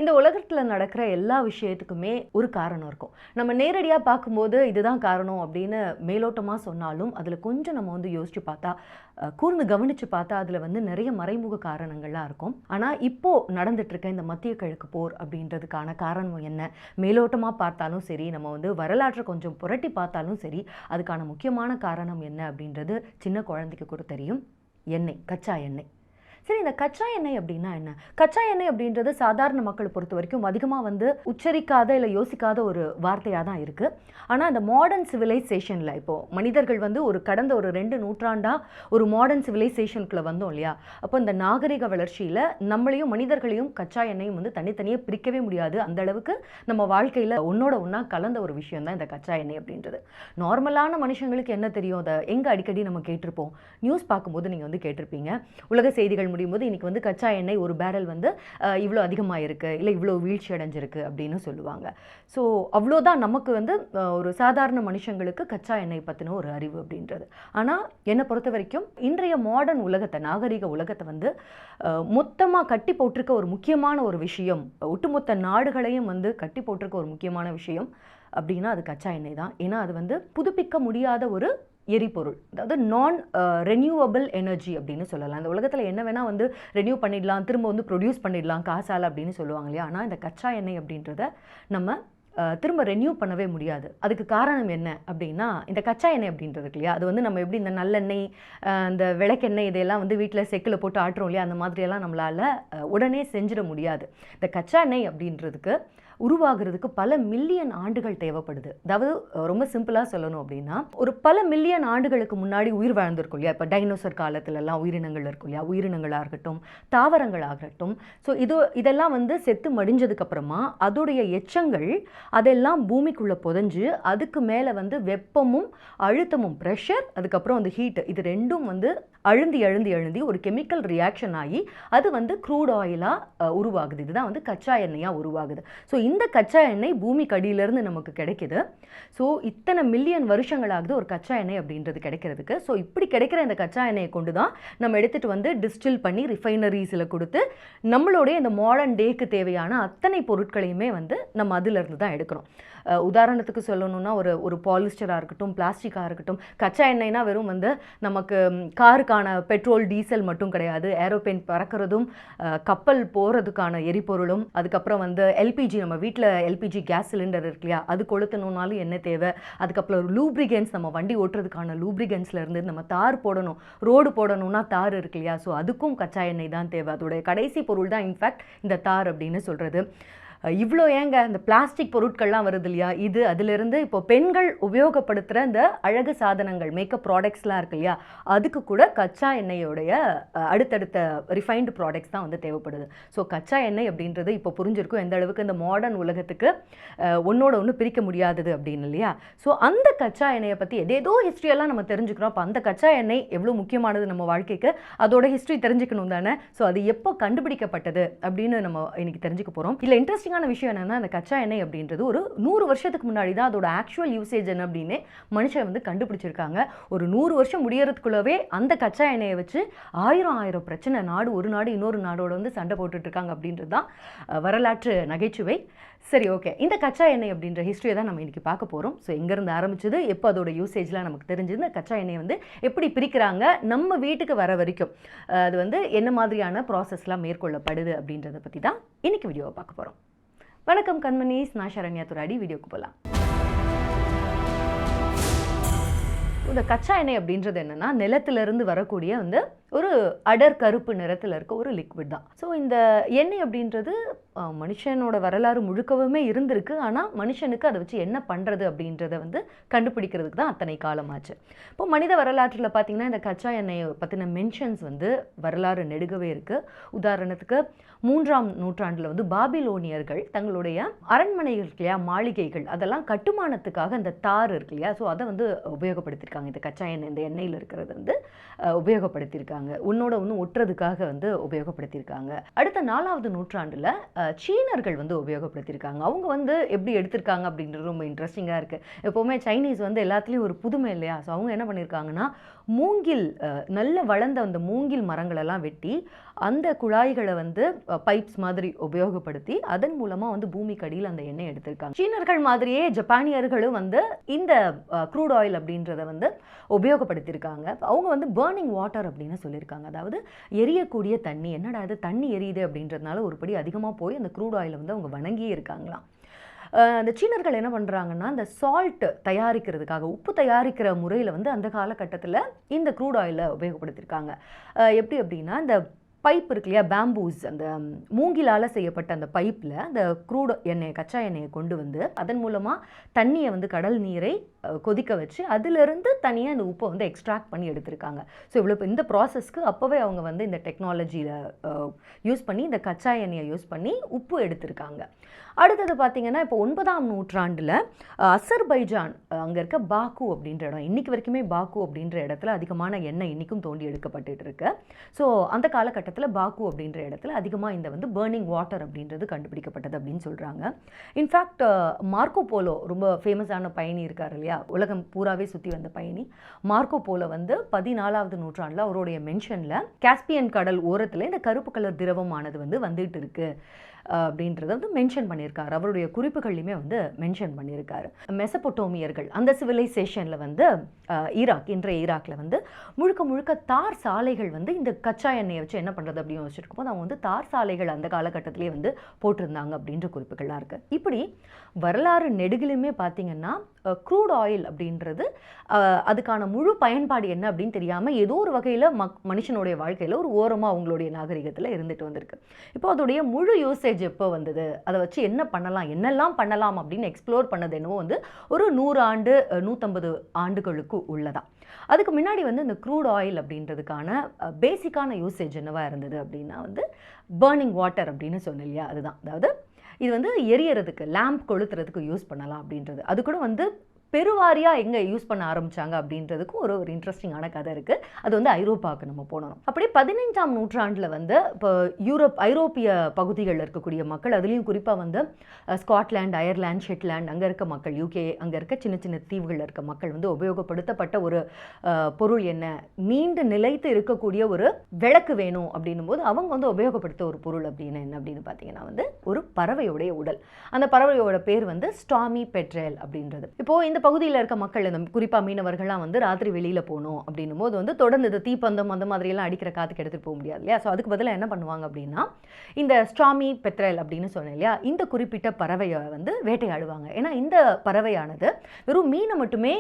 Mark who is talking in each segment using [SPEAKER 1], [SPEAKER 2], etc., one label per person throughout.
[SPEAKER 1] இந்த உலகத்தில் நடக்கிற எல்லா விஷயத்துக்குமே ஒரு காரணம் இருக்கும். நம்ம நேரடியாக பார்க்கும்போது இதுதான் காரணம் அப்படின்னு மேலோட்டமாக சொன்னாலும் அதில் கொஞ்சம் நம்ம வந்து யோசிச்சு பார்த்தா, கூர்ந்து கவனித்து பார்த்தா அதில் வந்து நிறைய மறைமுக காரணங்கள்லாம் இருக்கும். ஆனால் இப்போது நடந்துட்டு இருக்க இந்த மத்திய கிழக்கு போர் அப்படின்றதுக்கான காரணம் என்ன, மேலோட்டமாக பார்த்தாலும் சரி, நம்ம வந்து வரலாற்றை கொஞ்சம் புரட்டி பார்த்தாலும் சரி, அதுக்கான முக்கியமான காரணம் என்ன அப்படின்றது சின்ன குழந்தைக்கு கூட தெரியும். எண்ணெய், கச்சா எண்ணெய். சரி, இந்த கச்சா எண்ணெய் அப்படின்னா என்ன? கச்சா எண்ணெய் அப்படின்றது சாதாரண மக்களை பொறுத்த வரைக்கும் அதிகமாக வந்து உச்சரிக்காத இல்லை யோசிக்காத ஒரு வார்த்தையாக தான் இருக்குது. ஆனால் இந்த மாடர்ன் சிவிலைசேஷனில் இப்போது மனிதர்கள் வந்து கடந்த ஒரு 2 நூற்றாண்டாக ஒரு மாடர்ன் சிவிலைசேஷனுக்குள்ளே வந்தோம் இல்லையா? அப்போ இந்த நாகரிக வளர்ச்சியில் நம்மளையும் மனிதர்களையும் கச்சா எண்ணெயும் வந்து தனித்தனியாக பிரிக்கவே முடியாது. அந்த அளவுக்கு நம்ம வாழ்க்கையில் ஒன்றோட ஒன்றா கலந்த ஒரு விஷயம் தான் இந்த கச்சா எண்ணெய் அப்படின்றது. நார்மலான மனுஷங்களுக்கு என்ன தெரியும்? அதை எங்கே அடிக்கடி நம்ம கேட்டிருப்போம், நியூஸ் பார்க்கும்போது நீங்கள் வந்து கேட்டிருப்பீங்க. உலக செய்திகள் முடியும் போது இன்னைக்கு வந்து கச்சா எண்ணெய் ஒரு பேரல் வந்து இவ்வளோ அதிகமாக இருக்குது, இல்லை இவ்வளோ வீழ்ச்சி அடைஞ்சிருக்கு அப்படின்னு சொல்லுவாங்க. ஸோ அவ்வளோதான் நமக்கு வந்து ஒரு சாதாரண மனுஷங்களுக்கு கச்சா எண்ணெய் பற்றின ஒரு அறிவு அப்படின்றது. ஆனால் என்னை பொறுத்த வரைக்கும் இன்றைய மாடர்ன் உலகத்தை, நாகரிக உலகத்தை வந்து மொத்தமாக கட்டி போட்டிருக்க ஒரு முக்கியமான ஒரு விஷயம், ஒட்டுமொத்த நாடுகளையும் வந்து கட்டி போட்டிருக்க ஒரு முக்கியமான விஷயம் அப்படின்னா அது கச்சா எண்ணெய் தான். ஏன்னா அது வந்து புதுப்பிக்க முடியாத ஒரு எரிபொருள், அதாவது நான் ரெனியூவபிள் எனர்ஜி அப்படின்னு சொல்லலாம். இந்த உலகத்தில் என்ன வேணால் வந்து ரெனியூ பண்ணிடலாம், திரும்ப வந்து ப்ரொடியூஸ் பண்ணிடலாம் காசால் அப்படின்னு சொல்லுவாங்க இல்லையா? ஆனால் இந்த கச்சா எண்ணெய் அப்படின்றத நம்ம திரும்ப ரெனியூ பண்ணவே முடியாது. அதுக்கு காரணம் என்ன அப்படின்னா, இந்த கச்சா எண்ணெய் அப்படின்றது இல்லையா, அது வந்து நம்ம எப்படி இந்த நல்லெண்ணெய், இந்த விளக்கெண்ணெய் இதையெல்லாம் வந்து வீட்டில் செக்கில் போட்டு ஆட்டுறோம் இல்லையா, அந்த மாதிரியெல்லாம் நம்மளால் உடனே செஞ்சிட முடியாது. இந்த கச்சா எண்ணெய் அப்படின்றதுக்கு உருவாகிறதுக்கு பல மில்லியன் ஆண்டுகள் தேவைப்படுது. அதாவது ரொம்ப சிம்பிளாக சொல்லணும் அப்படின்னா, ஒரு பல மில்லியன் ஆண்டுகளுக்கு முன்னாடி உயிர் வாழ்ந்திருக்கும் இல்லையா? இப்போ டைனோசர் காலத்துலலாம் உயிரினங்கள் இருக்கும் இல்லையா? உயிரினங்களாக இருக்கட்டும், தாவரங்களாகட்டும். ஸோ இதெல்லாம் வந்து செத்து மடிஞ்சதுக்கப்புறமா அதோடைய எச்சங்கள் அதெல்லாம் பூமிக்குள்ளே புதைஞ்சு அதுக்கு மேலே வந்து வெப்பமும் அழுத்தமும், ப்ரெஷர், அதுக்கப்புறம் வந்து ஹீட், இது ரெண்டும் வந்து அழுந்தி ஒரு கெமிக்கல் ரியாக்ஷன் ஆகி அது வந்து க்ரூட் ஆயிலாக உருவாகுது. இதுதான் வந்து கச்சா எண்ணெயாக உருவாகுது. ஸோ இந்த கச்சா எண்ணெய் பூமிக்கு அடியிலேருந்து நமக்கு கிடைக்குது. ஸோ இத்தனை மில்லியன் வருஷங்களாகுது ஒரு கச்சா எண்ணெய் அப்படின்றது கிடைக்கிறதுக்கு. ஸோ இப்படி கிடைக்கிற இந்த கச்சா எண்ணெயை கொண்டு தான் நம்ம எடுத்துகிட்டு வந்து டிஸ்டில் பண்ணி ரிஃபைனரிஸில் கொடுத்து நம்மளுடைய இந்த மாடர்ன் டேக்கு தேவையான அத்தனை பொருட்களையுமே வந்து நம்ம அதிலிருந்து தான் எடுக்கிறோம். உதாரணத்துக்கு சொல்லணும்னா ஒரு பாலிஸ்டராக இருக்கட்டும், பிளாஸ்டிக்காக இருக்கட்டும், கச்சா எண்ணெய்னா வெறும் வந்து நமக்கு காருக்கான பெட்ரோல் டீசல் மட்டும் கிடையாது. ஏரோப்ளேன் பறக்கிறதும், கப்பல் போகிறதுக்கான எரிபொருளும், அதுக்கப்புறம் வந்து எல்பிஜி, நம்ம வீட்டில் எல்பிஜி கேஸ் சிலிண்டர் இருக்கு இல்லையா, அது கொளுத்தணுன்னாலும் என்ன தேவை, அதுக்கப்புறம் லூப்ரிகன்ஸ், நம்ம வண்டி ஓட்டுறதுக்கான லூப்ரிகன்ஸ்லேருந்து நம்ம தார் போடணும், ரோடு போடணும்னா தார் இருக்கு இல்லையா, ஸோ அதுக்கும் கச்சா எண்ணெய் தான் தேவை. அதோடைய கடைசி பொருள் தான் இன்ஃபேக்ட் இந்த தார் அப்படின்னு சொல்கிறது. இவ்வளோ ஏங்க இந்த பிளாஸ்டிக் பொருட்கள்லாம் வருது இல்லையா, இது அதிலிருந்து இப்போ பெண்கள் உபயோகப்படுத்துகிற இந்த அழகு சாதனங்கள், மேக்கப் ப்ராடக்ட்ஸ்லாம் இருக்கு இல்லையா, அதுக்கு கூட கச்சா எண்ணெயோடைய அடுத்தடுத்த ரிஃபைன்டு ப்ராடக்ட்ஸ் தான் வந்து தேவைப்படுது. ஸோ கச்சா எண்ணெய் அப்படின்றது இப்போ புரிஞ்சிருக்கும் எந்த அளவுக்கு இந்த மாடர்ன் உலகத்துக்கு ஒன்றோட ஒன்று பிரிக்க முடியாதது அப்படின்னு இல்லையா. ஸோ அந்த கச்சா எண்ணெயை பற்றி ஏதேதோ ஹிஸ்ட்ரியெல்லாம் நம்ம தெரிஞ்சுக்கிறோம். அப்போ அந்த கச்சா எண்ணெய் எவ்வளோ முக்கியமானது நம்ம வாழ்க்கைக்கு, அதோட ஹிஸ்ட்ரி தெரிஞ்சுக்கணும் தானே. ஸோ அது எப்போ கண்டுபிடிக்கப்பட்டது அப்படின்னு நம்ம இன்னைக்கு தெரிஞ்சுக்க போகிறோம். இல்லை இன்ட்ரெஸ்டிங் விஷயம் என்னன்னா, அந்த கச்சா எண்ணெய் அப்படின்றது ஒரு 100 வருஷத்துக்கு முன்னாடி தான் அதோட ஆக்சுவல் யூசேஜ் என்ன அப்படின்னு மனுஷன் வந்து கண்டுபிடிச்சிருக்காங்க. ஒரு 100 வருஷம் முடியறதுக்குள்ளவே அந்த கச்சா எண்ணெயை வச்சு ஆயிரம் பிரச்சனை, ஒரு நாடு இன்னொரு நாடோட வந்து சண்டை போட்டுட்டு இருக்காங்க அப்படின்றது தான் வரலாற்று நகைச்சுவை. சரி, ஓகே, இந்த கச்சா எண்ணெய் அப்படின்ற ஹிஸ்ட்ரியை தான் நம்ம இன்னைக்கு பார்க்க போகிறோம். ஸோ எங்கேருந்து ஆரம்பிச்சது, எப்போ அதோட யூசேஜ்லாம் நமக்கு தெரிஞ்சது, இந்த கச்சா எண்ணெய் வந்து எப்படி பிரிக்கிறாங்க, நம்ம வீட்டுக்கு வர வரைக்கும் அது வந்து என்ன மாதிரியான ப்ராசஸ்லாம் மேற்கொள்ளப்படுது அப்படின்றத பற்றி தான் இன்னைக்கு வீடியோவை பார்க்க போகிறோம். வணக்கம் கண்மணிஸ், நான் சரண்யா துராடி. வீடியோக்கு போகலாம். இந்த கச்சா எண்ணெய் அப்படின்றது என்னன்னா, நிலத்திலிருந்து வரக்கூடிய வந்து ஒரு அடர் கருப்பு நிறத்தில் இருக்க ஒரு லிக்விட் தான். ஸோ இந்த எண்ணெய் அப்படின்றது மனுஷனோட வரலாறு முழுக்கவுமே இருந்திருக்கு. ஆனால் மனுஷனுக்கு அதை வச்சு என்ன பண்ணுறது அப்படின்றத வந்து கண்டுபிடிக்கிறதுக்கு தான் அத்தனை காலமாச்சு. இப்போ மனித வரலாற்றில் பார்த்திங்கன்னா இந்த கச்சா எண்ணெயை பற்றின மென்ஷன்ஸ் வந்து வரலாறு நெடுகவே இருக்குது. உதாரணத்துக்கு 3ஆம் நூற்றாண்டில் வந்து பாபிலோனியர்கள் தங்களுடைய அரண்மனைகள் இல்லையா, மாளிகைகள், அதெல்லாம் கட்டுமானத்துக்காக இந்த தார் இருக்கு இல்லையா, ஸோ அதை வந்து உபயோகப்படுத்தியிருக்காங்க. இந்த கச்சா எண்ணெய், இந்த எண்ணெயில் இருக்கிறது வந்து உபயோகப்படுத்தியிருக்காங்க. உபயோகப்படுத்தியிருக்காங்க, உன்னோட ஒன்று ஒட்டுறதுக்காக வந்து உபயோகப்படுத்தியிருக்காங்க. அடுத்த 4வது நூற்றாண்டில் சீனர்கள் வந்து உபயோகப்படுத்தியிருக்காங்க. அவங்க வந்து எப்படி எடுத்திருக்காங்க அப்படின்றது ரொம்ப இன்ட்ரெஸ்டிங்காக இருக்குது. எப்போவுமே சைனீஸ் வந்து எல்லாத்துலேயும் ஒரு புதுமை இல்லையா? ஸோ அவங்க என்ன பண்ணியிருக்காங்கன்னா, மூங்கில் நல்ல வளர்ந்த அந்த மூங்கில் மரங்களெல்லாம் வெட்டி அந்த குழாய்களை வந்து பைப்ஸ் மாதிரி உபயோகப்படுத்தி அதன் மூலமாக வந்து பூமிக்கு அடியில் அந்த எண்ணெய் எடுத்திருக்காங்க. சீனர்கள் மாதிரியே ஜப்பானியர்களும் வந்து இந்த க்ரூட் ஆயில் அப்படின்றத வந்து உபயோகப்படுத்தியிருக்காங்க. அவங்க வந்து பர்னிங் வாட்டர் அப்படின்னு சொல்லியிருக்காங்க. அதாவது எரியக்கூடிய தண்ணி, என்னடா அது தண்ணி எரியுது அப்படின்றதுனால ஒருபடி அதிகமாக போய் அந்த க்ரூட் ஆயிலை வந்து அவங்க வணங்கியே இருக்காங்களாம். அந்த சீனர்கள் என்ன பண்ணுறாங்கன்னா, இந்த சால்ட் தயாரிக்கிறதுக்காக, உப்பு தயாரிக்கிற முறையில் வந்து அந்த காலகட்டத்தில் இந்த க்ரூட் ஆயிலை உபயோகப்படுத்தியிருக்காங்க. எப்படி அப்படின்னா, இந்த பைப் இருக்கு இல்லையா, பேம்பூஸ், அந்த மூங்கிலால் செய்யப்பட்ட அந்த பைப்பில் அந்த க்ரூட் எண்ணெய், கச்சா எண்ணெயை கொண்டு வந்து அதன் மூலமாக தண்ணியை வந்து கடல் நீரை கொதிக்க வச்சு அதிலிருந்து தனியாக இந்த உப்பை வந்து எக்ஸ்ட்ராக்ட் பண்ணி எடுத்திருக்காங்க. ஸோ இவ்வளோ இந்த ப்ராசஸ்க்கு அப்போவே அவங்க வந்து இந்த டெக்னாலஜியில் யூஸ் பண்ணி இந்த கச்சா எண்ணெயை யூஸ் பண்ணி உப்பு எடுத்திருக்காங்க. அடுத்தது பார்த்திங்கன்னா, இப்போ 9ஆம் நூற்றாண்டில் அசர்பைஜான் அங்கே இருக்க பாக்கு அப்படின்ற இடம், இன்றைக்கி வரைக்குமே பாக்கு அப்படின்ற இடத்துல அதிகமான எண்ணெய் இன்றைக்கும் தோண்டி எடுக்கப்பட்டு இருக்கு. ஸோ அந்த காலகட்டத்தில் பாக்கு அப்படின்ற இடத்துல அதிகமாக இந்த வந்து பர்னிங் வாட்டர் அப்படின்றது கண்டுபிடிக்கப்பட்டது அப்படின்னு சொல்கிறாங்க. இன்ஃபேக்ட் மார்க்கோ போலோ, ரொம்ப ஃபேமஸான பயணி இருக்கார் இல்லையா, உலகம் பூராவே சுற்றி வந்த பயணி மார்க்கோ போலோ வந்து 14வது நூற்றாண்டில் அவருடைய மென்ஷனில் காஸ்பியன் கடல் ஓரத்தில் இந்த கருப்பு கலர் திரவமானது வந்து வந்துட்டு இருக்கு அப்படின்றத வந்து மென்ஷன் பண்ணியிருக்காரு. அவருடைய குறிப்புகள்லையுமே வந்து மென்ஷன் பண்ணியிருக்காரு. மெசபொட்டோமியர்கள் அந்த சிவிலைசேஷனில் வந்து ஈராக், இன்றைய ஈராக்கில் வந்து முழுக்க முழுக்க தார் சாலைகள் வந்து இந்த கச்சா எண்ணெயை வச்சு என்ன பண்ணுறது அப்படின்னு வச்சுருக்கும் போது அவங்க வந்து தார் சாலைகள் அந்த காலகட்டத்திலே வந்து போட்டிருந்தாங்க அப்படின்ற குறிப்புகள்லாம் இருக்குது. இப்படி வரலாறு நெடுகிலுமே பார்த்திங்கன்னா க்ரூட் ஆயில் அப்படின்றது அதுக்கான முழு பயன்பாடு என்ன அப்படின்னு தெரியாமல் ஏதோ ஒரு வகையில் மனுஷனுடைய வாழ்க்கையில் ஒரு ஓரமாக அவங்களுடைய நாகரிகத்தில் இருந்துட்டு வந்திருக்கு. இப்போ அதோடைய முழு யூசேஜ் எப்போ வந்தது, அதை வச்சு என்ன பண்ணலாம், என்னெல்லாம் பண்ணலாம் அப்படின்னு எக்ஸ்ப்ளோர் பண்ணது என்னவோ வந்து ஒரு 100 ஆண்டு 150 ஆண்டுகளுக்கு உள்ளதான். அதுக்கு முன்னாடி வந்து இந்த க்ரூட் ஆயில் அப்படின்றதுக்கான பேசிக்கான யூசேஜ் என்னவாக இருந்தது அப்படின்னா வந்து பர்னிங் வாட்டர் அப்படின்னு சொன்னேன் இல்லையா, அதுதான். அதாவது இது வந்து எரியறதுக்கு, லேம்ப் கொளுத்துறதுக்கு யூஸ் பண்ணலாம் அப்படின்றது. அது கூட வந்து பெருவாரியாக எங்கே யூஸ் பண்ண ஆரம்பித்தாங்க அப்படின்றதுக்கும் ஒரு இன்ட்ரெஸ்டிங்கான கதை இருக்குது. அது வந்து ஐரோப்பாவுக்கு நம்ம போனோம். அப்படியே 15ஆம் நூற்றாண்டில் வந்து இப்போ ஐரோப்பிய பகுதிகளில் இருக்கக்கூடிய மக்கள், அதுலேயும் குறிப்பாக வந்து ஸ்காட்லாந்து, அயர்லாந்து, ஷெட்லாந்து அங்கே இருக்க மக்கள், யூகே அங்கே இருக்க சின்ன சின்ன தீவுகளில் இருக்க மக்கள் வந்து உபயோகப்படுத்தப்பட்ட ஒரு பொருள் என்ன, நீண்டு நிலைத்து இருக்கக்கூடிய ஒரு விளக்கு வேணும் அப்படின்னும் போது அவங்க வந்து உபயோகப்படுத்த ஒரு பொருள் அப்படின்னு என்ன அப்படின்னு பார்த்தீங்கன்னா வந்து ஒரு பறவையோடைய உடல். அந்த பறவையோட பேர் வந்து ஸ்டாமி பெட்ரேல் அப்படின்றது. இப்போது இந்த பகுதியில் இருக்க மக்கள், இந்த குறிப்பாக மீனவர்கள்லாம் வந்து ராத்திரி வெளியில் போகணும் அப்படின்னும் போது வந்து தொடர்ந்து இந்த தீப்பந்தம் அந்த மாதிரியெல்லாம் அடிக்கிற காற்றுக்கு எடுத்துகிட்டு போக முடியாது இல்லையா. ஸோ அதுக்கு பதிலாக என்ன பண்ணுவாங்க அப்படின்னா இந்த ஸ்டாமி பெட்ரேல் அப்படின்னு சொன்னேன் இல்லையா, இந்த குறிப்பிட்ட பறவையை வந்து வேட்டையாடுவாங்க. ஏன்னா இந்த பறவையானது வெறும் மீனை மட்டுமே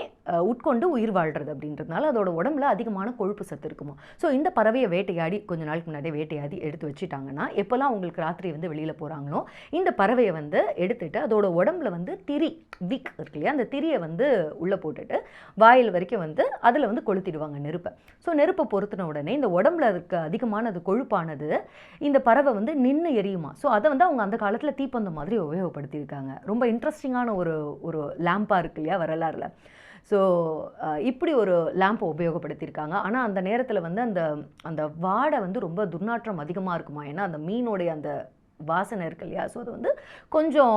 [SPEAKER 1] உட்கொண்டு உயிர் வாழ்கிறது அப்படின்றதுனால அதோட உடம்புல அதிகமான கொழுப்பு சத்து இருக்குமோ. ஸோ இந்த பறவையை வேட்டையாடி கொஞ்ச நாளுக்கு முன்னாடியே வேட்டையாடி எடுத்து வச்சுட்டாங்கன்னா எப்போல்லாம் உங்களுக்கு ராத்திரி வந்து வெளியில் போகிறாங்களோ இந்த பறவையை வந்து எடுத்துட்டு அதோட உடம்புல வந்து திரி, விக் இருக்கு இல்லையா, அந்த திரியை வந்து உள்ளே போட்டுட்டு வாயில் வரைக்கும் வந்து அதில் வந்து கொளுத்திடுவாங்க நெருப்பை. ஸோ நெருப்பை பொறுத்தின உடனே இந்த உடம்புல இருக்க அதிகமான அது கொழுப்பானது இந்த பறவை வந்து நின்று எரியுமா. ஸோ அதை வந்து அவங்க அந்த காலத்தில் தீப்பந்தம் மாதிரி உபயோகப்படுத்தியிருக்காங்க. ரொம்ப இன்ட்ரெஸ்டிங்கான ஒரு லேம்பாக இருக்கு இல்லையா வரலாறுல. ஸோ இப்படி ஒரு லேம்பை உபயோகப்படுத்தியிருக்காங்க. ஆனால் அந்த நேரத்தில் வந்து அந்த வாடை வந்து ரொம்ப துர்நாற்றம் அதிகமாக இருக்குமா. ஏன்னா அந்த மீனுடைய அந்த வாசனை இருக்கு இல்லையா, ஸோ அது வந்து கொஞ்சம்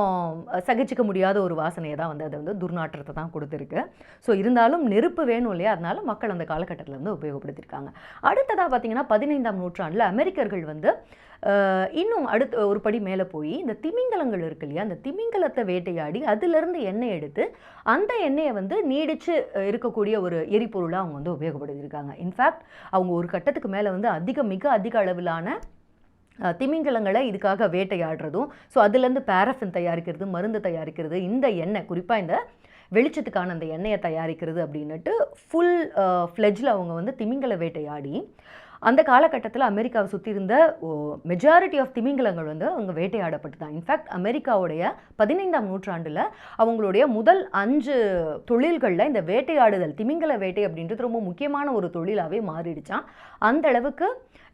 [SPEAKER 1] சகிச்சிக்க முடியாத ஒரு வாசனையை தான் வந்து அதை வந்து துர்நாற்றத்தை தான் கொடுத்துருக்கு. ஸோ இருந்தாலும் நெருப்பு வேணும் இல்லையா, அதனால மக்கள் அந்த காலகட்டத்தில் வந்து உபயோகப்படுத்தியிருக்காங்க. அடுத்ததாக பார்த்திங்கன்னா 15ஆம் நூற்றாண்டில் அமெரிக்கர்கள் வந்து இன்னும் அடுத்த ஒரு படி மேலே போய் இந்த திமிங்கலங்கள் இருக்கு இல்லையா, அந்த திமிங்கலத்தை வேட்டையாடி அதிலிருந்து எண்ணெய் எடுத்து அந்த எண்ணெயை வந்து நீடித்து இருக்கக்கூடிய ஒரு எரிபொருளாக அவங்க வந்து உபயோகப்படுத்தியிருக்காங்க. இன்ஃபேக்ட் அவங்க ஒரு கட்டத்துக்கு மேலே வந்து மிக அதிக அளவிலான திமிங்கலங்களை இதுக்காக வேட்டையாடுறதும், ஸோ அதுலேருந்து பாரஃபின் தயாரிக்கிறது, மருந்து தயாரிக்கிறது, இந்த எண்ணெய் குறிப்பாக இந்த வெளிச்சத்துக்கான அந்த எண்ணெயை தயாரிக்கிறது அப்படின்னுட்டு ஃபுல் ஃப்ளெஜில் அவங்க வந்து திமிங்கல வேட்டையாடி அந்த காலகட்டத்தில் அமெரிக்காவை சுற்றி இருந்த மெஜாரிட்டி ஆஃப் திமிங்கலங்கள் வந்து அவங்க வேட்டையாடப்பட்டு தான். இன்ஃபேக்ட் அமெரிக்காவுடைய 15ஆம் நூற்றாண்டில் அவங்களுடைய முதல் 5 தொழில்களில் இந்த வேட்டையாடுதல், திமிங்கல வேட்டை அப்படின்றது ரொம்ப முக்கியமான ஒரு தொழிலாகவே மாறிடுச்சான். அந்த அளவுக்கு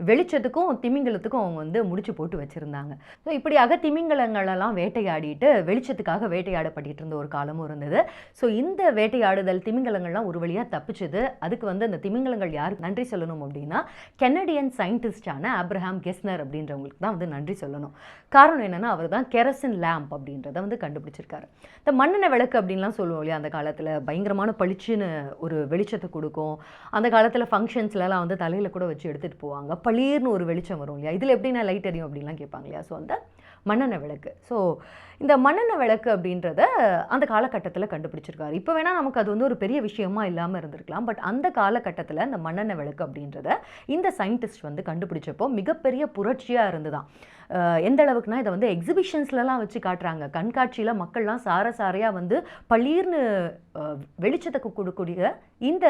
[SPEAKER 1] வெளிச்சத்துக்கும் திமிங்கலத்துக்கும் அவங்க வந்து முடிச்சு போட்டு வச்சுருந்தாங்க. ஸோ இப்படியாக திமிங்கலங்களெல்லாம் வேட்டையாடிட்டு வெளிச்சத்துக்காக வேட்டையாடப்பட்டு இருந்த ஒரு காலமும் இருந்தது. ஸோ இந்த வேட்டையாடுதல் திமிங்கலங்கள்லாம் ஒரு வழியாக தப்பிச்சது. அதுக்கு வந்து அந்த திமிங்கலங்கள் யாருக்கு நன்றி சொல்லணும் அப்படின்னா கெனடியன் சயின்டிஸ்டான ஆப்ரஹாம் கெஸ்னர் அப்படின்றவங்களுக்கு தான் வந்து நன்றி சொல்லணும். காரணம் என்னென்னா, அவர் தான் கெரசின் லேம்ப் அப்படின்றத வந்து கண்டுபிடிச்சிருக்காரு. இந்த மண்ணெண்ணெய் விளக்கு அப்படின்லாம் சொல்லுவோம் இல்லையா, அந்த காலத்தில் பயங்கரமான பளிச்சுன்னு ஒரு வெளிச்சத்தை கொடுக்கும். அந்த காலத்தில் ஃபங்க்ஷன்ஸ்லாம் வந்து தலையில் கூட வச்சு எடுத்துகிட்டு போவாங்க. பளீர்னு ஒரு வெளிச்சம் வரும் இல்லையா, இதில் எப்படின்னா லைட் எரியும் அப்படின்லாம் கேட்பாங்க இல்லையா. ஸோ அந்த மண்ணெண்ணெய் விளக்கு. ஸோ இந்த மண்ணெண்ணெய் விளக்கு அப்படின்றத அந்த காலகட்டத்தில் கண்டுபிடிச்சிருக்காரு. இப்போ வேணால் நமக்கு அது வந்து ஒரு பெரிய விஷயமா இல்லாமல் இருந்திருக்கலாம். பட் அந்த காலகட்டத்தில் இந்த மண்ணெண்ணெய் விளக்கு அப்படின்றத இந்த சயின்டிஸ்ட் வந்து கண்டுபிடிச்சப்போ மிகப்பெரிய புரட்சியாக இருந்துதான். எந்த அளவுக்குனா, இதை வந்து எக்ஸிபிஷன்ஸ்லலாம் வச்சு காட்டுறாங்க. கண்காட்சியில் மக்கள்லாம் சாரையாக வந்து பளீர்னு வெளிச்சத்துக்கு கொடுக்கக்கூடிய இந்த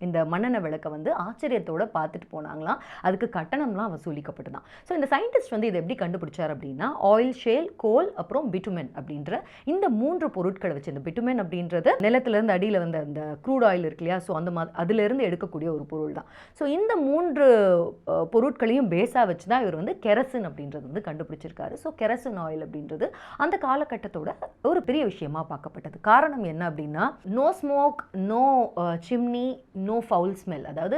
[SPEAKER 1] இந்த மண்ணெண்ணெய் விளக்கை வந்து ஆச்சரியத்தோடு பார்த்துட்டு போனாங்களாம். அதுக்கு கட்டணம்லாம் வசூலிக்கப்பட்டுதான். ஸோ இந்த சயின்டிஸ்ட் வந்து இதை எப்படி கண்டுபிடிச்சார் அப்படின்னா, ஆயில், ஷேல், கோல், அப்புறம் பிட்டுமென் அப்படின்ற இந்த 3 பொருட்களை வச்சு, இந்த பிட்டுமென் அப்படின்றது நிலத்திலேருந்து அடியில் வந்து அந்த க்ரூட் ஆயில் இருக்கு இல்லையா, ஸோ அந்த அதிலிருந்து எடுக்கக்கூடிய ஒரு பொருள் தான். ஸோ இந்த 3 பொருட்களையும் பேஸாக வச்சு தான் இவர் வந்து கெரசின் அப்படின்றது வந்து கண்டுபிடிச்சிருக்காரு. ஸோ கெரசின் ஆயில் அப்படின்றது அந்த காலகட்டத்தோட ஒரு பெரிய விஷயமா பார்க்கப்பட்டது. காரணம் என்ன அப்படின்னா, no smoke, no chimney, no foul smell. அதாவது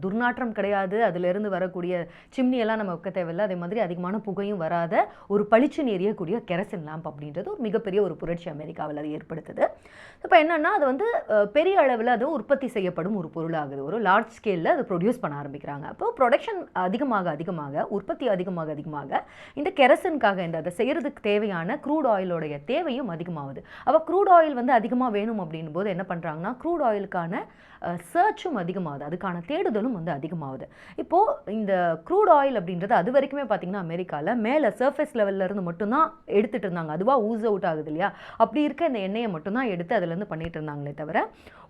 [SPEAKER 1] துர்நாற்றம் கிடையாது, அதிலிருந்து வரக்கூடிய சிம்னியெல்லாம் நம்ம வைக்க தேவையில்லை. அதே மாதிரி அதிகமான புகையும் வராத ஒரு பளிச்சுன்னு எரியக்கூடிய கெரசின் லேம்ப் அப்படின்றது ஒரு மிகப்பெரிய ஒரு புரட்சி அமெரிக்காவில் அது ஏற்படுத்துது. இப்போ என்னென்னா, அது வந்து பெரிய அளவில் அது உற்பத்தி செய்யப்படும் ஒரு பொருளாகுது. ஒரு லார்ஜ் ஸ்கேலில் அது ப்ரொடியூஸ் பண்ண ஆரம்பிக்கிறாங்க. அப்போ ப்ரொடக்ஷன் அதிகமாக உற்பத்தி அதிகமாக இந்த கெரசின்காக அதை செய்கிறதுக்கு தேவையான க்ரூட் ஆயிலோடைய தேவையும் அதிகமாகுது. அப்போ க்ரூட் ஆயில் வந்து அதிகமாக வேணும் அப்படின்னும் போது என்ன பண்ணுறாங்கன்னா, க்ரூட் ஆயிலுக்கான சர்ச்சும் அதிகமாகுது, அதுக்கான தேடுதலும் வந்து அதிகமாகுது. இப்போது இந்த க்ரூட் ஆயில் அப்படின்றது அது வரைக்குமே பார்த்திங்கன்னா அமெரிக்காவில் மேலே சர்ஃபேஸ் லெவல்லேருந்து மட்டும்தான் எடுத்துகிட்டு இருந்தாங்க. அதுவாக ஊஸ் அவுட் ஆகுது இல்லையா, அப்படி இருக்க இந்த எண்ணெயை மட்டும்தான் எடுத்து அதுலேருந்து பண்ணிகிட்டு இருந்தாங்களே தவிர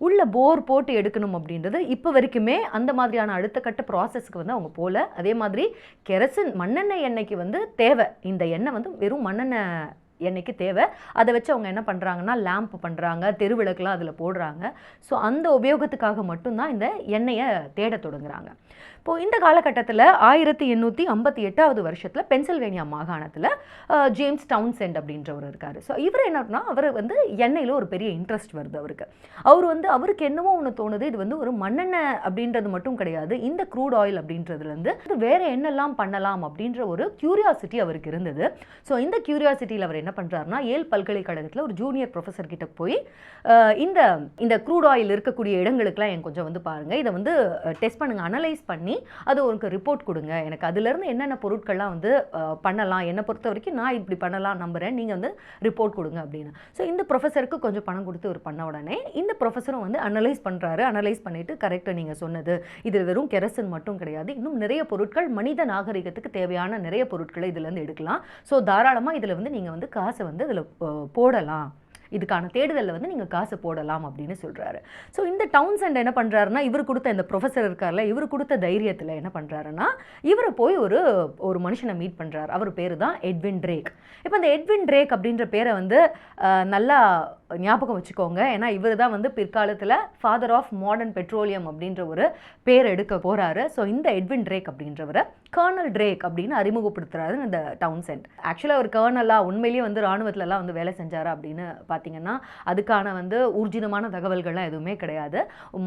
[SPEAKER 1] உள்ள போர் போட்டு எடுக்கணும் அப்படின்றது இப்போ வரைக்குமே அந்த மாதிரியான அடுத்த கட்ட ப்ராசஸ்க்கு வந்து அவங்க போகல. அதே மாதிரி கெரசின் மண்ணெண்ணெய் எண்ணெய்க்கு வந்து தேவை, இந்த எண்ணெய் வந்து வெறும் மண்ணெண்ணெய் எண்ணெய்க்கு தேவை. அதை வச்சு அவங்க என்ன பண்ணுறாங்கன்னா, லேம்ப் பண்ணுறாங்க, தெருவிளக்குலாம் அதில் போடுறாங்க. ஸோ அந்த உபயோகத்துக்காக மட்டும்தான் இந்த எண்ணெயை தேட தொடங்குறாங்க. இப்போது இந்த காலகட்டத்தில் 1858 வருஷத்தில் பென்சில்வேனியா மாகாணத்தில் ஜேம்ஸ் டவுன்சென்ட் அப்படின்றவர் இருக்கார். ஸோ இவர் என்னன்னா, அவர் வந்து எண்ணெயில் ஒரு பெரிய இன்ட்ரெஸ்ட் வருது அவருக்கு. அவருக்கு என்னவோ ஒன்று தோணுது, இது வந்து ஒரு மண்ணெண்ணெய் அப்படின்றது மட்டும் கிடையாது, இந்த க்ரூட் ஆயில் அப்படின்றதுலேருந்து வேறு என்னெல்லாம் பண்ணலாம் அப்படின்ற ஒரு கியூரியாசிட்டி அவருக்கு இருந்தது. ஸோ இந்த கியூரியாசிட்டியில் அவர் என்ன பண்ணுறாருனா, ஏல் பல்கலைக்கழகத்தில் ஒரு ஜூனியர் ப்ரொஃபஸர் கிட்ட போய் இந்த க்ரூட் ஆயில் இருக்கக்கூடிய இடங்களுக்கெல்லாம் எனக்கு கொஞ்சம் வந்து பாருங்கள், இதை வந்து டெஸ்ட் பண்ணுங்கள், அனலைஸ் பண்ணி அது உங்களுக்கு ரிப்போர்ட் கொடுங்க, எனக்கு அதுலேருந்து என்னென்ன பொருட்கள்லாம் வந்து பண்ணலாம், என்னை பொறுத்த வரைக்கும் நான் இப்படி பண்ணலாம் நம்புகிறேன், நீங்கள் வந்து ரிப்போர்ட் கொடுங்க அப்படின்னு. ஸோ இந்த ப்ரொஃபஸருக்கு கொஞ்சம் பணம் கொடுத்து ஒரு பண்ண உடனே இந்த ப்ரொஃபஸரும் வந்து அனலைஸ் பண்ணுறாரு. அனலைஸ் பண்ணிவிட்டு, கரெக்டாக நீங்கள் சொன்னது, இது வெறும் கெரசின் மட்டும் கிடையாது, இன்னும் நிறைய பொருட்கள், மனித நாகரிகத்துக்கு தேவையான நிறைய பொருட்களை இதுலேருந்து எடுக்கலாம். ஸோ தாராளமாக இதில் வந்து நீங்கள் வந்து காசை வந்து அதில் போடலாம், இதுக்கான தேடுதலில் வந்து நீங்கள் காசு போடலாம் அப்படின்னு சொல்கிறாரு. ஸோ இந்த டவுன்சென்ட் என்ன பண்ணுறாருன்னா, இவர் கொடுத்த இந்த ப்ரொஃபஸர் இருக்கார்ல, இவர் கொடுத்த தைரியத்தில் என்ன பண்ணுறாருன்னா, இவரை போய் ஒரு மனுஷனை மீட் பண்ணுறாரு. அவர் பேர் தான் எட்வின் ட்ரேக். இப்போ இந்த எட்வின் ட்ரேக் அப்படின்ற பேரை வந்து நல்லா ஞாபகம் வச்சுக்கோங்க. ஏன்னா இவர் தான் வந்து பிற்காலத்தில் ஃபாதர் ஆஃப் மாடர்ன் பெட்ரோலியம் அப்படின்ற ஒரு பேர் எடுக்க போகிறாரு. ஸோ இந்த எட்வின் ட்ரேக் அப்படின்றவரை கர்னல் ட்ரேக் அப்படின்னு அறிமுகப்படுத்துறாரு இந்த டவுன்சென்ட். ஆக்சுவலாக அவர் கர்னலாக உண்மையிலேயே வந்து இராணுவத்திலலாம் வந்து வேலை செஞ்சாரா அப்படின்னு பார்த்தீங்கன்னா, அதுக்கான வந்து ஊர்ஜிதமான தகவல்கள்லாம் எதுவுமே கிடையாது.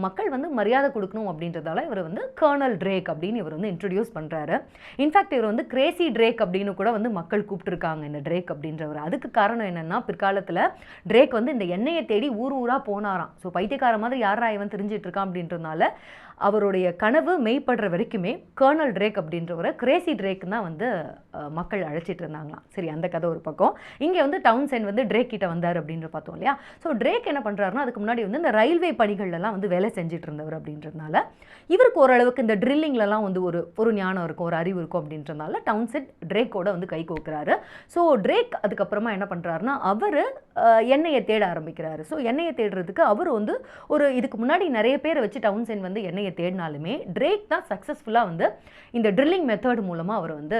[SPEAKER 1] மக்கள் வந்து மரியாதை கொடுக்கணும் அப்படின்றதால இவர் வந்து கர்னல் ட்ரேக் அப்படின்னு இவர் வந்து இன்ட்ரடியூஸ் பண்ணுறாரு. இன்ஃபேக்ட் இவர் வந்து கிரேசி ட்ரேக் அப்படின்னு கூட வந்து மக்கள் கூப்பிட்டுருக்காங்க இந்த ட்ரேக் அப்படின்றவர். அதுக்கு காரணம் என்னென்னா, பிற்காலத்தில் ட்ரேக் வந்து இந்த எண்ணெயை தேடி ஊராக போனாராம். ஸோ பைத்தியக்கார மாதிரி யாரா இவன் தெரிஞ்சிட்டு இருக்கான் அப்படின்றதுனால அவருடைய கனவு மெய்ப்படுற வரைக்குமே கர்னல் ட்ரேக் அப்படின்றவரை கிரேசி ட்ரேக் தான் வந்து மக்கள் அழைச்சிட்டு இருந்தாங்களாம். சரி, அந்த கதை ஒரு பக்கம். இங்கே வந்து டவுன்சென்ட் வந்து ட்ரேக் கிட்ட வந்தார் அப்படின்ற பார்த்தோம் இல்லையா. ஸோ ட்ரேக் என்ன பண்ணுறாருன்னா, அதுக்கு முன்னாடி வந்து இந்த ரயில்வே பணிகள்லாம் வந்து வேலை செஞ்சுட்டு இருந்தவர் அப்படின்றதுனால இவருக்கு ஓரளவுக்கு இந்த ட்ரில்லிங்லலாம் வந்து ஒரு ஞானம் இருக்கும், ஒரு அறிவு இருக்கும் அப்படின்றதுனால டவுன்சென்ட் ட்ரேக்கோட வந்து கை கோக்குறாரு. ஸோ ட்ரேக் அதுக்கப்புறமா என்ன பண்ணுறாருன்னா, அவர் எண்ணெயை தேட ஆரம்பிக்கிறாரு. ஸோ எண்ணெயை தேடுறதுக்கு அவர் வந்து இதுக்கு முன்னாடி நிறைய பேர் வச்சு டவுன்சென்ட் வந்து எண்ணெயை தேடினாலுமே ட்ரேக் தான் சக்ஸஸ்ஃபுல்லாக வந்து இந்த ட்ரில்லிங் மெத்தட் மூலமாக அவர் வந்து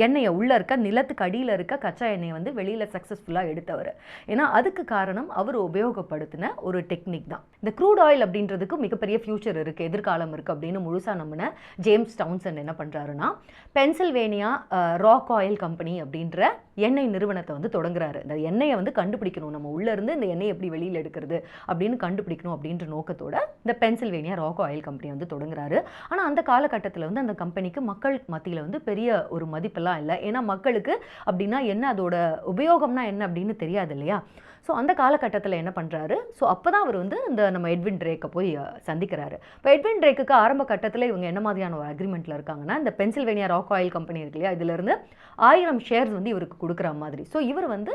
[SPEAKER 1] எண்ணெயை உள்ளே இருக்க நிலத்துக்கு அடியில் இருக்க கச்சா எண்ணெயை வந்து வெளியில் சக்ஸஸ்ஃபுல்லாக எடுத்தவர். ஏன்னா அதுக்கு காரணம் அவர் உபயோகப்படுத்தின ஒரு டெக்னிக் தான். இந்த க்ரூட் ஆயில் அப்படின்றதுக்கு மிகப்பெரிய ஃபியூச்சர் இருக்குது, எதிர்காலம் இருக்குது அப்படின்னு முழுசாக நம்பின ஜேம்ஸ் டவுன்சென்ட் என்ன பண்ணுறாருன்னா, பென்சில்வேனியா ராக் ஆயில் கம்பெனி அப்படின்ற எண்ணெய் நிறுவனத்தை வந்து தொடங்குறாரு. இந்த எண்ணெயை வந்து கண்டுபிடிக்கணும், நம்ம உள்ள இருந்து இந்த எண்ணெயை எப்படி வெளியில் எடுக்கிறது அப்படின்னு கண்டுபிடிக்கணும் அப்படின்ற நோக்கத்தோட இந்த பென்சில்வேனியா ராக் ஆயில் கம்பெனி வந்து தொடங்குறாரு. ஆனால் அந்த காலகட்டத்தில் வந்து அந்த கம்பெனிக்கு மக்கள் மத்தியில் வந்து பெரிய ஒரு மதிப்பெல்லாம் இல்லை. ஏன்னா மக்களுக்கு அப்படின்னா என்ன, அதோட உபயோகம்னா என்ன அப்படின்னு தெரியாது இல்லையா. ஸோ அந்த காலகட்டத்தில் என்ன பண்ணுறாரு, ஸோ அப்போ தான் அவர் வந்து இந்த நம்ம எட்வின் ட்ரேக்கை போய் சந்திக்கிறாரு. இப்போ எட்வின் ட்ரேக்குக்கு ஆரம்ப கட்டத்தில் இவங்க என்ன மாதிரியான ஒரு அக்ரிமெண்ட்டில் இருக்காங்கன்னா, இந்த பென்சில்வேனியா ராக் ஆயில் கம்பெனி இருக்கு இல்லையா, இதிலிருந்து 1000 ஷேர்ஸ் வந்து இவருக்கு கொடுக்குற மாதிரி. ஸோ இவர் வந்து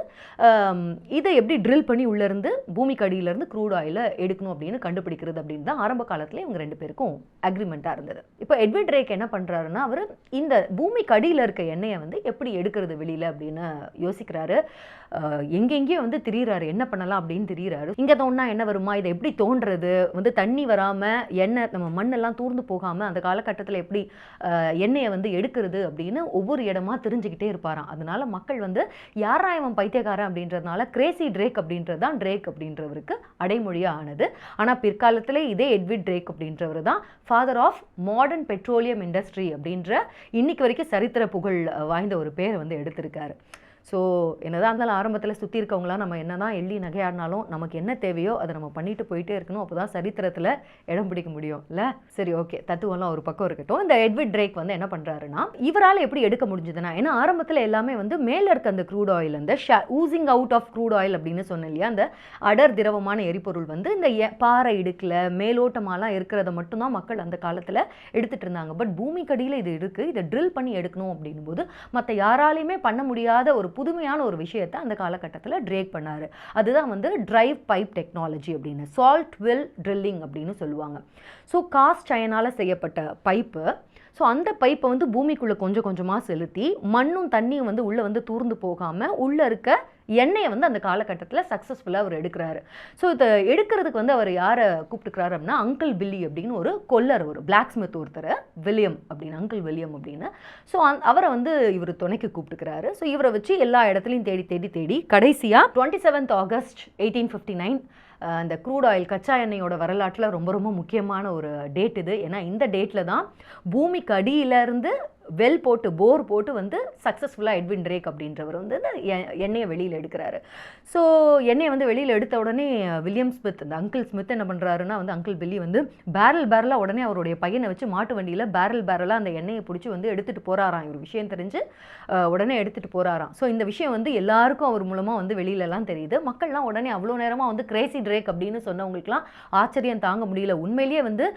[SPEAKER 1] இதை எப்படி ட்ரில் பண்ணி உள்ளேருந்து பூமிக்கு அடியிலேருந்து க்ரூட் ஆயிலை எடுக்கணும் அப்படின்னு கண்டுபிடிக்கிறது அப்படின்னு தான் ஆரம்ப காலத்தில் இவங்க 2 பேருக்கும் அக்ரிமெண்ட்டாக இருந்தது. இப்போ எட்வின் ட்ரேக் என்ன பண்ணுறாருன்னா, அவர் இந்த பூமிக்கு அடியில் இருக்க எண்ணெயை வந்து எப்படி எடுக்கிறது வெளியில் அப்படின்னு யோசிக்கிறாரு. எங்கெங்கேயும் வந்து திரியிறாரு, என்ன பண்ணலாம் அப்படின்னு திரியிறாரு. இங்கே தோணுனா என்ன வருமா, இதை எப்படி தோன்றது, வந்து தண்ணி வராமல் எண்ணெய் நம்ம மண்ணெல்லாம் தூர்ந்து போகாமல் அந்த காலகட்டத்தில் எப்படி எண்ணெயை வந்து எடுக்கிறது அப்படின்னு ஒவ்வொரு இடமா தெரிஞ்சுக்கிட்டே இருப்பாராம். அதனால மக்கள் வந்து யாரா இவன் பைத்தியக்காரன் அப்படின்றதுனால கிரேசி ட்ரேக் அப்படின்றது தான் ட்ரேக் அப்படின்றவருக்கு அடைமொழியாக ஆனது. ஆனால் பிற்காலத்தில் இதே எட்வின் ட்ரேக் அப்படின்றவர் தான் father of modern petroleum industry அப்படின்ற இன்னைக்கு வரைக்கும் சரித்திர புகழ் வாய்ந்த ஒரு பேரை வந்து எடுத்திருக்காரு. ஸோ என்னதான் இருந்தாலும் ஆரம்பத்தில் சுற்றி இருக்கவங்களாம் நம்ம என்ன தான் எள்ளி நகையாடினாலும் நமக்கு என்ன தேவையோ அதை நம்ம பண்ணிட்டு போயிட்டே இருக்கணும். அப்போ தான் சரித்திரத்தில் இடம் பிடிக்க முடியும் இல்லை. சரி, ஓகே, தத்துவம்லாம் ஒரு பக்கம் இருக்கட்டும். இந்த எட்வின் ட்ரேக் வந்து என்ன பண்ணுறாருன்னா, இவரால் எப்படி எடுக்க முடிஞ்சதுன்னா, ஏன்னா ஆரம்பத்தில் எல்லாமே வந்து மேலே இருக்க அந்த க்ரூட் ஆயில், அந்த oozing out of crude oil அப்படின்னு சொன்னேன் இல்லையா, அந்த அடர் திரவமான எரிபொருள் வந்து இந்த பாறை இடுக்கில் மேலோட்டமாலாம் இருக்கிறத மட்டும்தான் மக்கள் அந்த காலத்தில் எடுத்துகிட்டு இருந்தாங்க. பட் பூமிக்கடியில் இது இருக்குது, இதை ட்ரில் பண்ணி எடுக்கணும் அப்படின்னும் போது மற்ற யாராலையுமே பண்ண முடியாத ஒரு புதுமையான ஒரு விஷயத்தை அந்த காலகட்டத்தில் ட்ரேக் பண்ணாரு. அதுதான் வந்து டிரைவ் பைப் டெக்னாலஜி அப்படின்னு, சால்ட் வெல் ட்ரில்லிங் அப்படின்னு சொல்லுவாங்க. ஸோ காஸ்ட் அயனால் செய்யப்பட்ட பைப்பு, ஸோ அந்த பைப்பை வந்து பூமிக்குள்ளே கொஞ்சம் கொஞ்சமாக செலுத்தி மண்ணும் தண்ணியும் வந்து உள்ளே வந்து தூர்ந்து போகாமல் உள்ளே இருக்க எண்ணெயை வந்து அந்த காலகட்டத்தில் சக்ஸஸ்ஃபுல்லாக அவர் எடுக்கிறாரு. ஸோ இதை எடுக்கிறதுக்கு வந்து அவர் யாரை கூப்பிட்டுக்கிறாரு அப்படின்னா, அங்கிள் பில்லி அப்படின்னு ஒரு கொல்லர், ஒரு பிளாக் ஸ்மித் ஒருத்தர், வில்லியம் அப்படின்னு, அங்கிள் வில்லியம் அப்படின்னு. ஸோ அவரை வந்து இவர் துணைக்கு கூப்பிட்டுக்கிறாரு. ஸோ இவரை வச்சு எல்லா இடத்துலையும் தேடி தேடி தேடி கடைசியாக 27 ஆகஸ்ட் 1859 அந்த க்ரூட் ஆயில் கச்சா எண்ணெயோட வரலாற்றில் ரொம்ப ரொம்ப முக்கியமான ஒரு டேட் இது. ஏன்னா இந்த டேட்டில் தான் பூமிக்கு அடியிலேருந்து வெல் போட்டு போர் போட்டு வந்து சக்ஸஸ்ஃபுல்லாக எட்வின் ட்ரேக் அப்படின்றவர் வந்து இந்த எண்ணெயை வெளியில் எடுக்கிறாரு. ஸோ எண்ணெயை வந்து வெளியில் எடுத்த உடனே வில்லியம் ஸ்மித், இந்த அங்கிள் ஸ்மித் என்ன பண்ணுறாருன்னா வந்து அங்கிள் பில்லி வந்து பேரலாக உடனே அவருடைய பையனை வச்சு மாட்டு வண்டியில் பேரலாக அந்த எண்ணெயை பிடிச்சி வந்து எடுத்துகிட்டு போகிறாராம். இவர் விஷயம் தெரிஞ்சு உடனே எடுத்துகிட்டு போகிறாராம். ஸோ இந்த விஷயம் வந்து எல்லாருக்கும் அவர் மூலமாக வந்து வெளியிலலாம் தெரியுது. மக்கள்லாம் உடனே அவ்வளோ நேரமாக வந்து கிரேசி ட்ரேக் அப்படின்னு சொன்னவங்களுக்குலாம் ஆச்சரியம் தாங்க முடியல. உண்மையிலேயே வந்து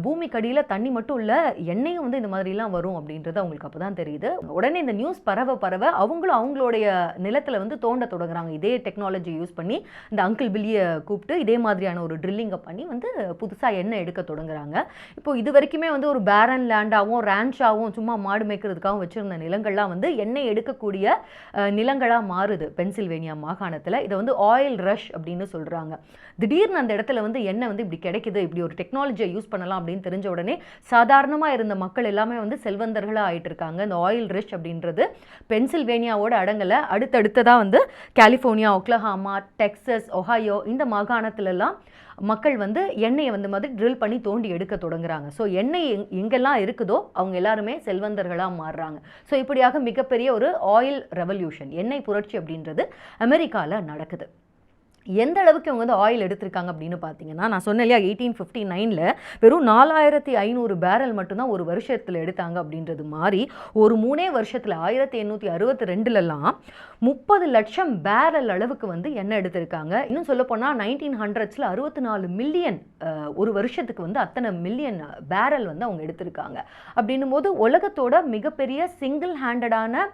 [SPEAKER 1] பூமிக்கடியில் தண்ணி மட்டும் இல்லை, எண்ணெயும் வந்து இந்த மாதிரிலாம் வரும் அப்படின்றது அவங்களுக்கு அப்போ தான் தெரியுது. உடனே இந்த நியூஸ் பரவ அவங்களும் அவங்களுடைய நிலத்தில் வந்து தோண்ட தொடங்குறாங்க. இதே டெக்னாலஜி யூஸ் பண்ணி இந்த அங்கிள் பில்லியை கூப்பிட்டு இதே மாதிரியான ஒரு ட்ரில்லிங்கை பண்ணி வந்து புதுசாக எண்ணெய் எடுக்க தொடங்குறாங்க. இப்போ இது வரைக்குமே வந்து ஒரு பேரன் லேண்டாகவும் ரேன்ச்சாகவும் சும்மா மாடு மேய்க்கிறதுக்காகவும் வச்சுருந்த நிலங்கள்லாம் வந்து எண்ணெய் எடுக்கக்கூடிய நிலங்களாக மாறுது பென்சில்வேனியா மாகாணத்தில். இதை வந்து ஆயில் ரஷ் அப்படின்னு சொல்கிறாங்க. திடீர்னு அந்த இடத்துல வந்து எண்ணெய் வந்து இப்படி கிடைக்குது, இப்படி ஒரு டெக்னாலஜியை யூஸ் பண்ணலாம் அப்படின்னு தெரிஞ்ச உடனே சாதாரணமாக இருந்த மக்கள் எல்லாமே வந்து செல்வந்தர்களாக ஆகிட்டு இருக்காங்க. இந்த ஆயில் ரஷ் அப்படின்றது பென்சில்வேனியாவோட அடங்கலை. அடுத்தடுத்ததாக வந்து கலிஃபோர்னியா, ஒக்லஹாமா, டெக்சஸ், ஒஹாயோ இந்த மாகாணத்துலலாம் மக்கள் வந்து எண்ணெயை வந்து மாதிரி ட்ரில் பண்ணி தோண்டி எடுக்க தொடங்குறாங்க. ஸோ எண்ணெய் எங்கெல்லாம் இருக்குதோ அவங்க எல்லாருமே செல்வந்தர்களாக மாறுறாங்க. ஸோ இப்படியாக மிகப்பெரிய ஒரு ஆயில் ரெவல்யூஷன், எண்ணெய் புரட்சி அப்படின்றது அமெரிக்காவில் நடக்குது. எந்த அளவுக்கு அவங்க வந்து ஆயில் எடுத்திருக்காங்க அப்படின்னு பார்த்தீங்கன்னா, நான் சொன்னேன் இல்லையா 1859 வெறும் 4500 பேரல் மட்டும்தான் ஒரு வருஷத்தில் எடுத்தாங்க அப்படின்றது மாதிரி ஒரு 3 வருஷத்தில் 1862லலாம் 30 லட்சம் பேரல் அளவுக்கு வந்து எண்ணெய் எடுத்திருக்காங்க. இன்னும் சொல்லப்போனால் 1900s 64 மில்லியன் ஒரு வருஷத்துக்கு வந்து அத்தனை மில்லியன் பேரல் வந்து அவங்க எடுத்திருக்காங்க. அப்படின்னும் போது உலகத்தோட மிகப்பெரிய சிங்கிள் ஹேண்டடான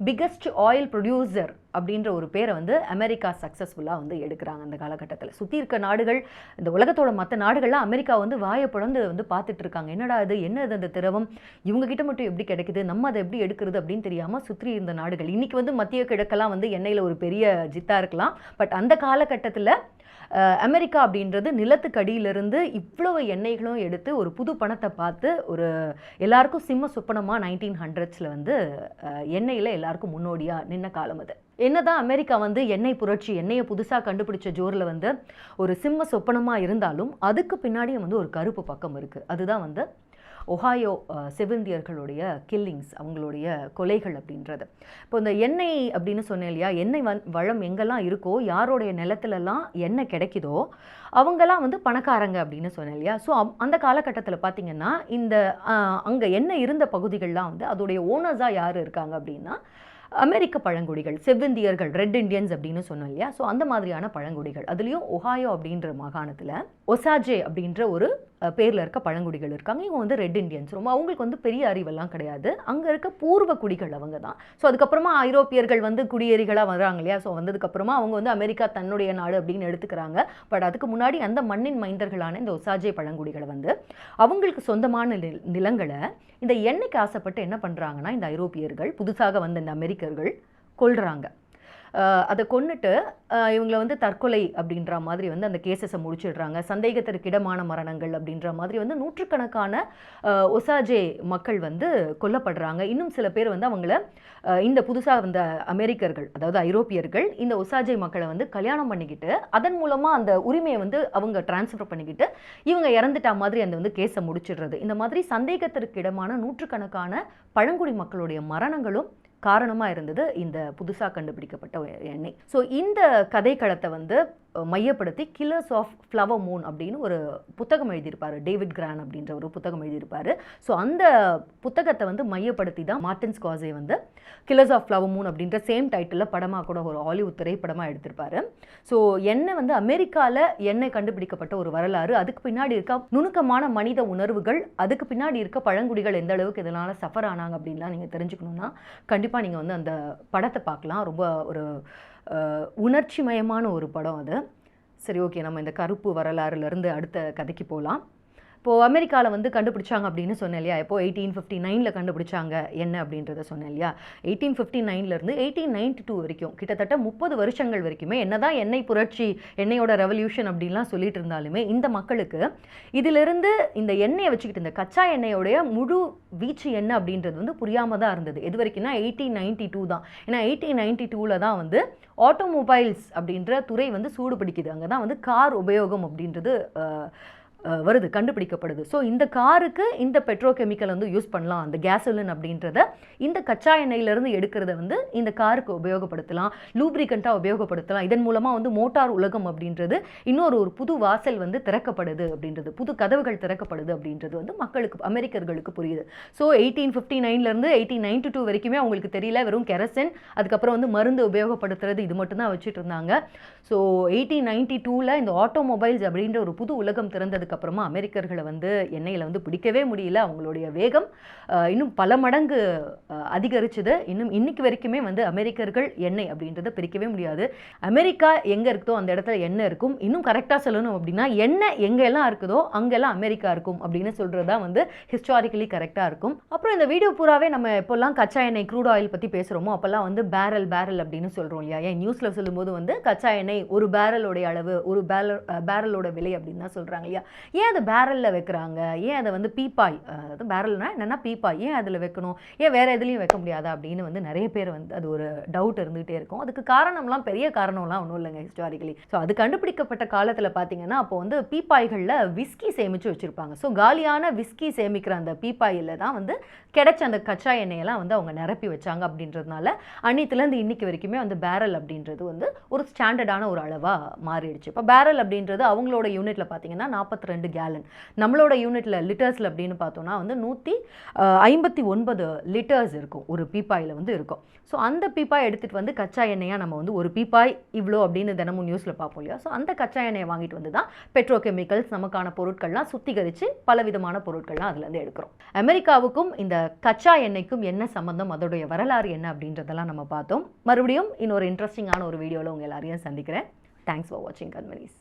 [SPEAKER 1] பிக்கஸ்ட் ஆயில் ப்ரொடியூசர் அப்படின்ற ஒரு பேரை வந்து அமெரிக்கா சக்ஸஸ்ஃபுல்லாக வந்து எடுக்கிறாங்க அந்த காலகட்டத்தில். சுற்றி இருக்க நாடுகள், இந்த உலகத்தோட மற்ற நாடுகள்லாம் அமெரிக்கா வந்து வாயை பிளந்து வந்து பார்த்துட்டு இருக்காங்க. என்னடா இது, என்னது அந்த திரவம், இவங்ககிட்ட மட்டும் எப்படி கிடைக்குது, நம்ம அதை எப்படி எடுக்கிறது அப்படின்னு தெரியாமல் சுற்றி இருந்த நாடுகள். இன்றைக்கி வந்து மத்திய கிழக்கெல்லாம் வந்து எண்ணெயில் ஒரு பெரிய ஜித்தாக இருக்கலாம். பட் அந்த காலகட்டத்தில் அமெரிக்கா அப்படின்றது நிலத்துக்கு அடியிலிருந்து இவ்வளவு எண்ணெய்களும் எடுத்து ஒரு புது பணத்தை பார்த்து ஒரு எல்லாருக்கும் சிம்ம சொப்பனமாக 1900s வந்து எண்ணெயில் எல்லாருக்கும் முன்னோடியாக நின்ன காலம் அது. என்னதான் அமெரிக்கா வந்து எண்ணெய் புரட்சி, எண்ணெயை புதுசாக கண்டுபிடிச்ச ஜோரில் வந்து ஒரு சிம்ம சொப்பனமாக இருந்தாலும் அதுக்கு பின்னாடியும் வந்து ஒரு கருப்பு பக்கம் இருக்குது. அதுதான் வந்து ஒஹாயோ செவிந்தியர்களுடைய கில்லிங்ஸ், அவங்களுடைய கொலைகள் அப்படின்றது. இப்போ இந்த எண்ணெய் அப்படின்னு சொன்னேன் இல்லையா, எண்ணெய் வளம் எங்கெல்லாம் இருக்கோ, யாருடைய நிலத்துலலாம் எண்ணெய் கிடைக்குதோ அவங்கெல்லாம் வந்து பணக்காரங்க அப்படின்னு சொன்னேன் இல்லையா. ஸோ அந்த காலகட்டத்தில் பார்த்தீங்கன்னா இந்த அங்கே எண்ணெய் இருந்த பகுதிகள்லாம் வந்து அதோடைய ஓனர்ஸாக யார் இருக்காங்க அப்படின்னா அமெரிக்க பழங்குடிகள், செவ்விந்தியர்கள், ரெட் இண்டியன்ஸ் அப்படின்னு சொன்னோம் இல்லையா. ஸோ அந்த மாதிரியான பழங்குடிகள், அதுலேயும் ஒஹாயோ அப்படின்ற மாகாணத்தில் ஒசாஜே அப்படின்ற ஒரு பேரில் இருக்க பழங்குடிகள் இருக்காங்க. இவங்க வந்து ரெட் இண்டியன்ஸ். ரொம்ப அவங்களுக்கு வந்து பெரிய அறிவெல்லாம் கிடையாது. அங்கே இருக்க பூர்வ குடிகள் அவங்க தான். ஸோ அதுக்கப்புறமா ஐரோப்பியர்கள் வந்து குடியேறிகளாக வர்றாங்க இல்லையா. ஸோ வந்ததுக்கப்புறமா அவங்க வந்து அமெரிக்கா தன்னுடைய நாடு அப்படின்னு எடுத்துக்கிறாங்க. பட் அதுக்கு முன்னாடி அந்த மண்ணின் மைந்தர்களான இந்த ஒசாஜே பழங்குடிகளை வந்து அவங்களுக்கு சொந்தமான நிலங்களை இந்த எண்ணெய்க்கு ஆசைப்பட்டு என்ன பண்ணுறாங்கன்னா, இந்த ஐரோப்பியர்கள், புதுசாக வந்த இந்த அமெரிக்கர்கள் கொல்றாங்க. அதை கொன்னுட்டு இவங்களை வந்து தற்கொலை அப்படின்ற மாதிரி வந்து அந்த கேசஸை முடிச்சிடுறாங்க. சந்தேகத்திற்கிடமான மரணங்கள் அப்படின்ற மாதிரி வந்து நூற்றுக்கணக்கான ஒசாஜே மக்கள் வந்து கொல்லப்படுறாங்க. இன்னும் சில பேர் வந்து அவங்கள இந்த புதுசாக வந்த அமெரிக்கர்கள், அதாவது ஐரோப்பியர்கள், இந்த ஒசாஜே மக்களை வந்து கல்யாணம் பண்ணிக்கிட்டு அதன் மூலமாக அந்த உரிமையை வந்து அவங்க டிரான்ஸ்ஃபர் பண்ணிக்கிட்டு இவங்க இறந்துட்டா மாதிரி அந்த வந்து கேஸை முடிச்சிடுறது. இந்த மாதிரி சந்தேகத்திற்கிடமான நூற்றுக்கணக்கான பழங்குடி மக்களுடைய மரணங்களும் காரணமாக இருந்தது இந்த புதுசாக கண்டுபிடிக்கப்பட்ட எண்ணெய். ஸோ இந்த கதைக்களத்தை வந்து மையப்படுத்தி கில்லர்ஸ் ஆஃப் ஃப்ளவர் மூன் அப்படின்னு ஒரு புத்தகம் எழுதியிருப்பார். டேவிட் கிரான் அப்படின்ற ஒரு புத்தகம் எழுதியிருப்பார். ஸோ அந்த புத்தகத்தை வந்து மையப்படுத்தி தான் மார்ட்டின் ஸ்கார்சே வந்து கில்லர்ஸ் ஆஃப் ஃப்ளவர் மூன் அப்படின்ற சேம் டைட்டிலில் படமாக கூட ஒரு ஹாலிவுட் திரைப்படமாக எடுத்திருப்பார். ஸோ எண்ணெய் வந்து அமெரிக்காவில் எண்ணெய் கண்டுபிடிக்கப்பட்ட ஒரு வரலாறு, அதுக்கு பின்னாடி இருக்க நுணுக்கமான மனித உணர்வுகள், அதுக்கு பின்னாடி இருக்க பழங்குடிகள் எந்த அளவுக்கு இதனால் சஃபர் ஆனாங்க அப்படின்லாம் நீங்கள் தெரிஞ்சுக்கணுன்னா கண்டிப்பாக நீங்கள் வந்து அந்த படத்தை பார்க்கலாம். ரொம்ப ஒரு உணர்ச்சிமயமான ஒரு படம் அது. சரி, ஓகே, நம்ம இந்த கருப்பு வரலாறுலேருந்து அடுத்த கதைக்கு போகலாம். இப்போது அமெரிக்காவில் வந்து கண்டுபிடிச்சாங்க அப்படின்னு சொன்னேன் இல்லையா. இப்போது 1859 கண்டுபிடிச்சாங்க என்ன அப்படின்றத சொன்னேன் இல்லையா. 1859 1892 வரைக்கும் கிட்டத்தட்ட 30 வருஷங்கள் வரைக்குமே என்னதான் எண்ணெய் புரட்சி, எண்ணெயோட ரெவல்யூஷன் அப்படின்லாம் சொல்லிட்டு இருந்தாலுமே இந்த மக்களுக்கு இதிலிருந்து இந்த எண்ணெயை வச்சுக்கிட்டு இந்த கச்சா எண்ணெயோடைய முழு வீச்சு என்ன அப்படின்றது வந்து புரியாமல் தான் இருந்தது. எது வரைக்கும்னா 1892 தான். ஏன்னா 1892 தான் வந்து ஆட்டோமொபைல்ஸ் அப்படின்ற துறை வந்து சூடு பிடிக்குது. அங்கே தான் வந்து கார் உபயோகம் அப்படின்றது வருது, கண்டுபிடிக்கப்படுது. ஸோ இந்த காருக்கு இந்த பெட்ரோ கெமிக்கல் வந்து யூஸ் பண்ணலாம், அந்த கேசோலின் அப்படின்றத இந்த கச்சா எண்ணெயிலிருந்து எடுக்கிறத வந்து இந்த காருக்கு உபயோகப்படுத்தலாம், லூப்ரிகண்ட்டாக உபயோகப்படுத்தலாம். இதன் மூலமாக வந்து மோட்டார் உலகம் அப்படின்றது இன்னொரு புது வாசல் வந்து திறக்கப்படுது அப்படின்றது, புது கதவுகள் திறக்கப்படுது அப்படின்றது வந்து மக்களுக்கு, அமெரிக்கர்களுக்கு புரியுது. ஸோ 1859 1892 வரைக்குமே அவங்களுக்கு தெரியல, வெறும் கெரசின், அதுக்கப்புறம் வந்து மருந்து உபயோகப்படுத்துறது, இது மட்டும்தான் வச்சுட்டு இருந்தாங்க. ஸோ 1892 இந்த ஆட்டோமொபைல்ஸ் அப்படின்ற ஒரு புது உலகம் திறந்தது அப்புறமா அமெரிக்கர்களை வந்து எண்ணெயில் வந்து பிடிக்கவே முடியல. அவங்களுடைய வேகம் இன்னும் பல மடங்கு அதிகரிச்சது. இன்னும் இன்னைக்கு வரைக்குமே வந்து அமெரிக்கர்கள் எண்ணெய் அப்படின்றத பிரிக்கவே முடியாது. அமெரிக்கா எங்கே இருக்குதோ அந்த இடத்துல எண்ணெய் இருக்கும். இன்னும் கரெக்டாக சொல்லணும் அப்படின்னா எண்ணெய் எங்கெல்லாம் இருக்குதோ அங்கெல்லாம் அமெரிக்கா இருக்கும் அப்படின்னு சொல்கிறது தான் வந்து ஹிஸ்டாரிக்கலி கரெக்டாக இருக்கும். அப்புறம் இந்த வீடியோ பூராவே நம்ம எப்போல்லாம் கச்சா எண்ணெய், க்ரூட் ஆயில் பற்றி பேசுகிறோமோ அப்போல்லாம் வந்து பேரல் அப்படின்னு சொல்கிறோம் இல்லையா. ஏன் நியூஸில் சொல்லும்போது வந்து கச்சா எண்ணெய் ஒரு பேரலோடைய அளவு, ஒரு பேரலோட விலை அப்படின்னு தான் சொல்கிறாங்க இல்லையா. ஏன் அதை பேரலில் வைக்கிறாங்க, ஏன் அதை வந்து பீப்பாய், அதாவது பேரல்னா என்னென்னா பீப்பாய், ஏன் அதில் வைக்கணும், ஏன் வேறு எதுலேயும் வைக்க முடியாதா அப்படின்னு வந்து நிறைய பேர் வந்து அது ஒரு டவுட் இருந்துகிட்டே இருக்கும். அதுக்கு காரணம்லாம் பெரிய காரணம்லாம் ஒன்றும் இல்லைங்க ஹிஸ்டாரிக்கலி. ஸோ அது கண்டுபிடிக்கப்பட்ட காலத்தில் பார்த்தீங்கன்னா அப்போ வந்து பீப்பாய்களில் விஸ்கி சேமித்து வச்சுருப்பாங்க. ஸோ காலியான விஸ்கி சேமிக்கிற அந்த பீப்பாயில் தான் வந்து கிடைச்ச அந்த கச்சா எண்ணெயெல்லாம் வந்து அவங்க நிரப்பி வச்சாங்க. அப்படின்றதுனால அன்னித்துலேருந்து இன்னைக்கு வரைக்குமே வந்து பேரல் அப்படின்றது வந்து ஒரு ஸ்டாண்டர்டான ஒரு அளவாக மாறிடுச்சு. இப்போ பேரல் அப்படின்றது அவங்களோட யூனிட்டில் பார்த்தீங்கன்னா 42 கேலன், நம்மளோட யூனிட்டில் லிட்டர்ஸில் அப்படின்னு பார்த்தோன்னா வந்து 159 லிட்டர்ஸ் இருக்கும் ஒரு பீப்பாயில் வந்து இருக்கும். ஸோ அந்த பீப்பாய் எடுத்துகிட்டு வந்து கச்சா எண்ணெயாக நம்ம வந்து ஒரு பீப்பாய் இவ்வளோ அப்படின்னு தினமும் நியூஸில் பார்ப்போம் இல்லையா. ஸோ அந்த கச்சா எண்ணெயை வாங்கிட்டு வந்து தான் பெட்ரோ கெமிக்கல்ஸ், நமக்கான பொருட்கள்லாம் சுத்திகரித்து பலவிதமான பொருட்கள்லாம் அதுலேருந்து எடுக்கிறோம். அமெரிக்காவுக்கும் இந்த கச்சா எண்ணெய்க்கும் என்ன சம்பந்தம், அதோடைய வரலாறு என்ன அப்படின்றதெல்லாம் நம்ம பார்த்தோம். மறுபடியும் இன்னொரு இன்ட்ரெஸ்டிங்கான ஒரு வீடியோவில் உங்கள் எல்லாரையும் சந்திக்கிறேன். தேங்க்ஸ் ஃபார் வாட்சிங் கண்மணிஸ்.